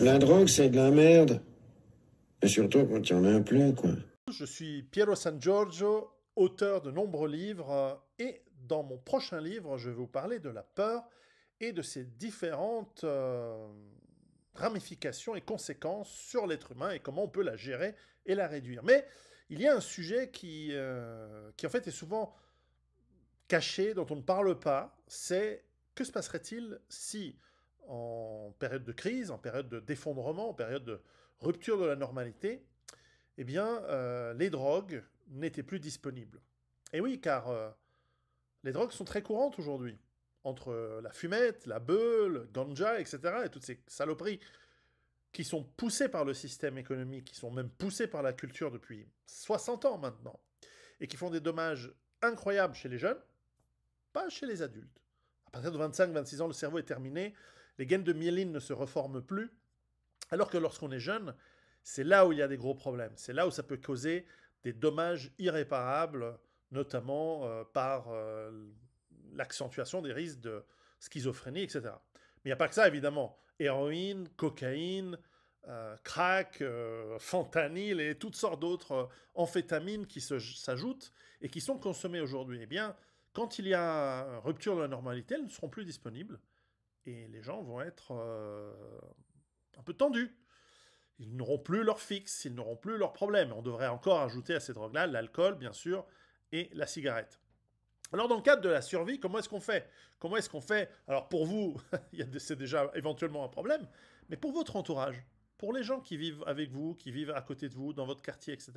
La drogue, c'est de la merde. Et surtout quand il y en a plus, quoi. Je suis Piero San Giorgio, auteur de nombreux livres, et dans mon prochain livre, je vais vous parler de la peur et de ses différentes ramifications et conséquences sur l'être humain et comment on peut la gérer et la réduire. Mais il y a un sujet qui en fait est souvent caché, dont on ne parle pas, c'est que se passerait-il si en période de crise, en période d'effondrement, en période de rupture de la normalité, eh bien, les drogues n'étaient plus disponibles. Et oui, car les drogues sont très courantes aujourd'hui. Entre la fumette, la beuh, le ganja, etc., et toutes ces saloperies qui sont poussées par le système économique, qui sont même poussées par la culture depuis 60 ans maintenant, et qui font des dommages incroyables chez les jeunes, pas chez les adultes. À partir de 25-26 ans, le cerveau est terminé, les gaines de myéline ne se reforment plus, alors que lorsqu'on est jeune, c'est là où il y a des gros problèmes. C'est là où ça peut causer des dommages irréparables, notamment par l'accentuation des risques de schizophrénie, etc. Mais il n'y a pas que ça, évidemment. Héroïne, cocaïne, crack, fentanyl et toutes sortes d'autres amphétamines qui s'ajoutent et qui sont consommées aujourd'hui. Eh bien, quand il y a rupture de la normalité, elles ne seront plus disponibles et les gens vont être un peu tendus. Ils n'auront plus leur fixe, ils n'auront plus leurs problèmes. On devrait encore ajouter à ces drogues-là l'alcool, bien sûr, et la cigarette. Alors, dans le cadre de la survie, comment est-ce qu'on fait? Comment est-ce qu'on fait? Alors, pour vous, c'est déjà éventuellement un problème, mais pour votre entourage, pour les gens qui vivent avec vous, qui vivent à côté de vous, dans votre quartier, etc.,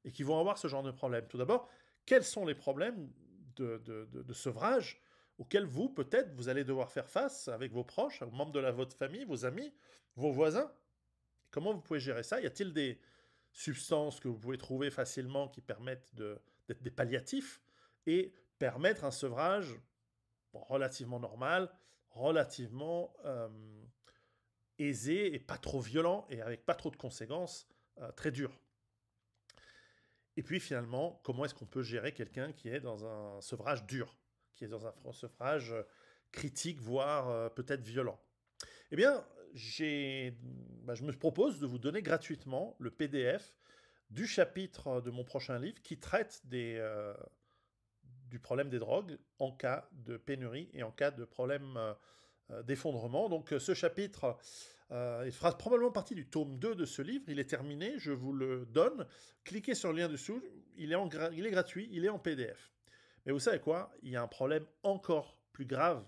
et qui vont avoir ce genre de problème. Tout d'abord, quels sont les problèmes de sevrage auxquels vous, peut-être, vous allez devoir faire face avec vos proches, membres de votre famille, vos amis, vos voisins? Comment vous pouvez gérer ça? Y a-t-il des substances que vous pouvez trouver facilement qui permettent d'être des palliatifs et permettre un sevrage relativement normal, relativement aisé et pas trop violent et avec pas trop de conséquences très dures? Et puis finalement, comment est-ce qu'on peut gérer quelqu'un qui est dans un sevrage dur, qui est dans un sevrage critique, voire peut-être violent? Eh bien, je me propose de vous donner gratuitement le PDF du chapitre de mon prochain livre qui traite du problème des drogues en cas de pénurie et en cas de problème d'effondrement. Donc ce chapitre, il fera probablement partie du tome 2 de ce livre. Il est terminé, je vous le donne. Cliquez sur le lien dessous, il est gratuit, il est en PDF. Mais vous savez quoi? Il y a un problème encore plus grave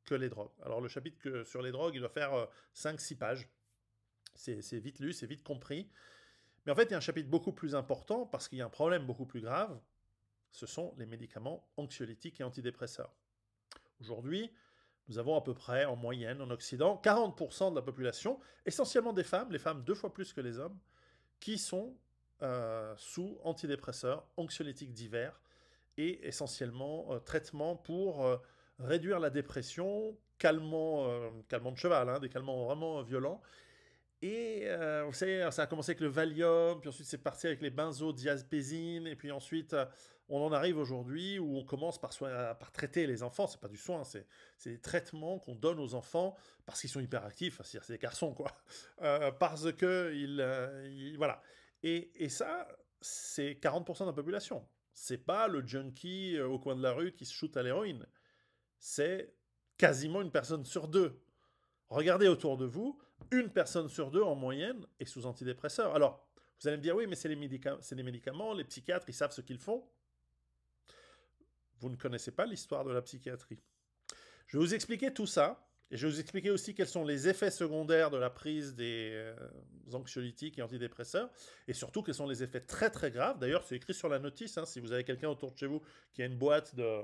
que les drogues. Alors le chapitre sur les drogues, il doit faire 5-6 pages. C'est vite lu, c'est vite compris. Mais en fait, il y a un chapitre beaucoup plus important parce qu'il y a un problème beaucoup plus grave. Ce sont les médicaments anxiolytiques et antidépresseurs. Aujourd'hui, nous avons à peu près, en moyenne, en Occident, 40% de la population, essentiellement des femmes, les femmes 2 fois plus que les hommes, qui sont sous antidépresseurs, anxiolytiques divers, et essentiellement traitements pour réduire la dépression, calmant de cheval, hein, des calmants vraiment violents. Et vous savez, ça a commencé avec le Valium, puis ensuite c'est parti avec les benzodiazépines, et puis ensuite on en arrive aujourd'hui où on commence par traiter les enfants. C'est pas du soin, c'est des traitements qu'on donne aux enfants parce qu'ils sont hyperactifs, c'est-à-dire c'est des garçons quoi, parce que voilà. Et ça, c'est 40% de la population. C'est pas le junkie au coin de la rue qui se shoot à l'héroïne. C'est quasiment une personne sur deux. Regardez autour de vous, une personne sur deux en moyenne est sous antidépresseurs. Alors, vous allez me dire, oui, mais c'est les médicaments, les psychiatres, ils savent ce qu'ils font. Vous ne connaissez pas l'histoire de la psychiatrie. Je vais vous expliquer tout ça, et je vais vous expliquer aussi quels sont les effets secondaires de la prise des anxiolytiques et antidépresseurs, et surtout quels sont les effets très très graves. D'ailleurs, c'est écrit sur la notice, hein, si vous avez quelqu'un autour de chez vous qui a une boîte de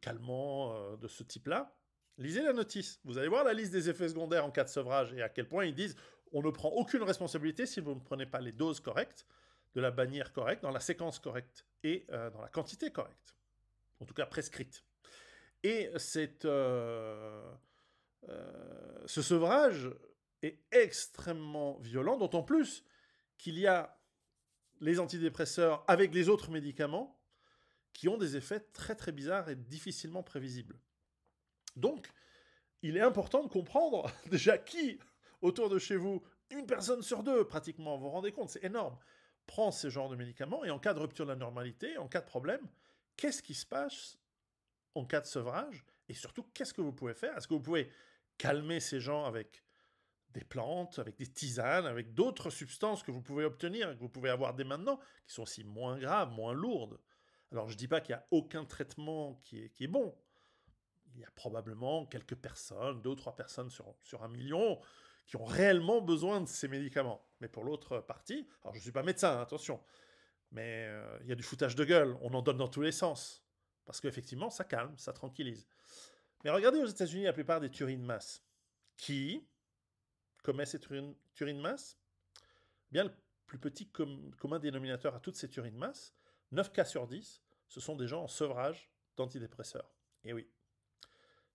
calmants de ce type-là, lisez la notice. Vous allez voir la liste des effets secondaires en cas de sevrage et à quel point ils disent on ne prend aucune responsabilité si vous ne prenez pas les doses correctes, de la bannière correcte, dans la séquence correcte et dans la quantité correcte. En tout cas prescrite. Et ce sevrage est extrêmement violent, d'autant plus qu'il y a les antidépresseurs avec les autres médicaments qui ont des effets très très bizarres et difficilement prévisibles. Donc, il est important de comprendre déjà qui, autour de chez vous, une personne sur deux pratiquement, vous vous rendez compte, c'est énorme, prend ce genre de médicaments, et en cas de rupture de la normalité, en cas de problème, qu'est-ce qui se passe en cas de sevrage, et surtout, qu'est-ce que vous pouvez faire? Est-ce que vous pouvez calmer ces gens avec des plantes, avec des tisanes, avec d'autres substances que vous pouvez obtenir, que vous pouvez avoir dès maintenant, qui sont aussi moins graves, moins lourdes? Alors, je ne dis pas qu'il n'y a aucun traitement qui est bon. Il y a probablement quelques personnes, 2 ou 3 personnes sur 1 million, qui ont réellement besoin de ces médicaments. Mais pour l'autre partie, alors je ne suis pas médecin, attention, mais il y a du foutage de gueule, on en donne dans tous les sens. Parce qu'effectivement, ça calme, ça tranquillise. Mais regardez aux États-Unis la plupart des tueries de masse. Qui commet ces tueries de masse? Bien, le plus petit commun dénominateur à toutes ces tueries de masse, 9 cas sur 10, ce sont des gens en sevrage d'antidépresseurs. Et oui.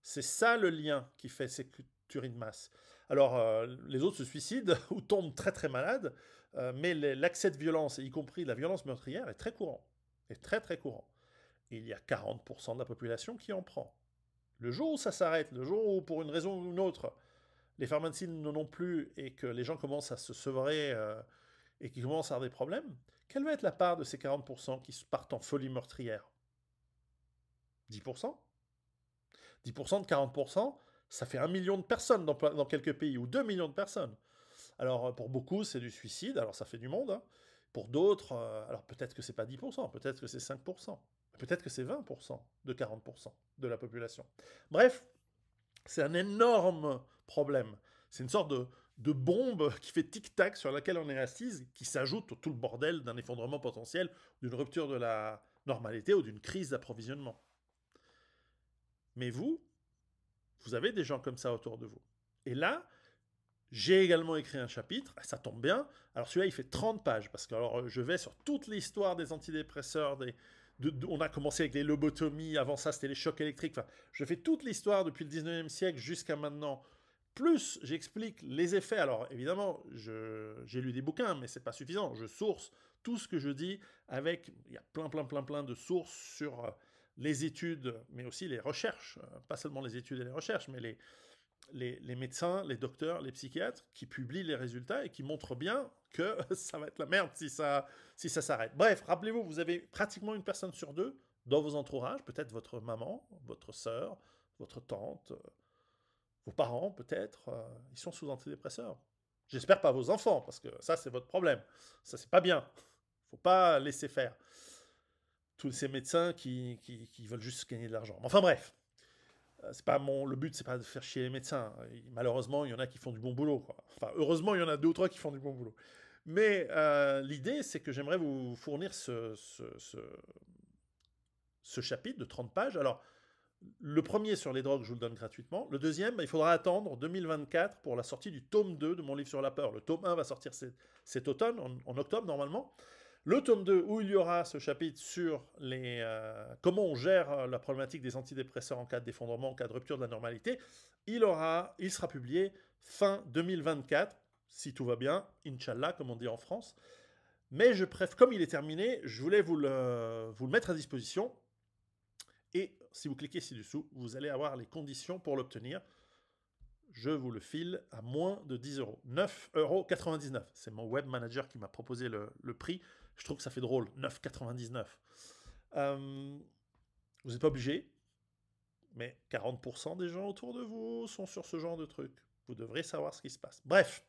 C'est ça le lien qui fait ces tueries de masse. Alors, les autres se suicident ou tombent très très malades, mais l'accès de violence, y compris de la violence meurtrière, est très courant. Est très très courant. Et il y a 40% de la population qui en prend. Le jour où ça s'arrête, le jour où, pour une raison ou une autre, les pharmacies n'en ont plus et que les gens commencent à se sevrer et qui commencent à avoir des problèmes, quelle va être la part de ces 40% qui partent en folie meurtrière? 10%? 10% de 40%, ça fait 1 million de personnes dans quelques pays, ou 2 millions de personnes. Alors, pour beaucoup, c'est du suicide, alors ça fait du monde. Hein. Pour d'autres, alors peut-être que c'est pas 10%, peut-être que c'est 5%, peut-être que c'est 20% de 40% de la population. Bref, c'est un énorme problème. C'est une sorte de bombe qui fait tic-tac sur laquelle on est assise, qui s'ajoute au tout le bordel d'un effondrement potentiel, d'une rupture de la normalité ou d'une crise d'approvisionnement. Mais vous avez des gens comme ça autour de vous. Et là, j'ai également écrit un chapitre, ça tombe bien. Alors celui-là, il fait 30 pages, parce que alors, je vais sur toute l'histoire des antidépresseurs, on a commencé avec les lobotomies, avant ça c'était les chocs électriques, enfin, je fais toute l'histoire depuis le 19e siècle jusqu'à maintenant. Plus j'explique les effets, alors évidemment, j'ai lu des bouquins, mais c'est pas suffisant, je source tout ce que je dis avec, il y a plein de sources sur les études, mais aussi les recherches, pas seulement les études et les recherches, mais les médecins, les docteurs, les psychiatres qui publient les résultats et qui montrent bien que ça va être la merde si ça s'arrête. Bref, rappelez-vous, vous avez pratiquement une personne sur deux dans vos entourages, peut-être votre maman, votre sœur, votre tante, vos parents peut-être, ils sont sous antidépresseurs. J'espère pas vos enfants, parce que ça c'est votre problème. Ça c'est pas bien. Faut pas laisser faire. Tous ces médecins qui veulent juste gagner de l'argent. Enfin bref, c'est pas le but, c'est pas de faire chier les médecins. Malheureusement, il y en a qui font du bon boulot. Quoi. Enfin, heureusement, il y en a 2 ou 3 qui font du bon boulot. Mais l'idée, c'est que j'aimerais vous fournir ce chapitre de 30 pages. Alors, le premier sur les drogues, je vous le donne gratuitement. Le deuxième, il faudra attendre 2024 pour la sortie du tome 2 de mon livre sur la peur. Le tome 1 va sortir cet automne, en octobre normalement. Le tome 2, où il y aura ce chapitre sur comment on gère la problématique des antidépresseurs en cas d'effondrement, en cas de rupture de la normalité, il sera publié fin 2024, si tout va bien, Inch'Allah, comme on dit en France. Mais comme il est terminé, je voulais vous le mettre à disposition. Et si vous cliquez ci-dessous, vous allez avoir les conditions pour l'obtenir. Je vous le file à moins de 10 euros. 9,99 €. C'est mon web manager qui m'a proposé le prix. Je trouve que ça fait drôle. 9,99 €. Vous n'êtes pas obligé, mais 40% des gens autour de vous sont sur ce genre de truc. Vous devrez savoir ce qui se passe. Bref,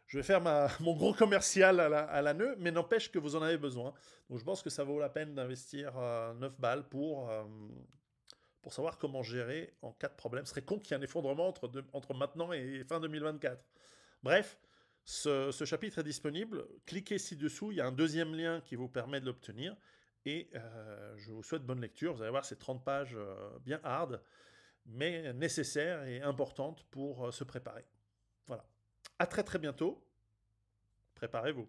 je vais faire mon gros commercial à la nœud, mais n'empêche que vous en avez besoin. Donc je pense que ça vaut la peine d'investir 9 balles pour savoir comment gérer en cas de problème. Ce serait con qu'il y ait un effondrement entre maintenant et fin 2024. Bref, ce chapitre est disponible. Cliquez ci-dessous, il y a un deuxième lien qui vous permet de l'obtenir. Et je vous souhaite bonne lecture. Vous allez voir, c'est 30 pages bien hard, mais nécessaires et importantes pour se préparer. Voilà. À très très bientôt. Préparez-vous.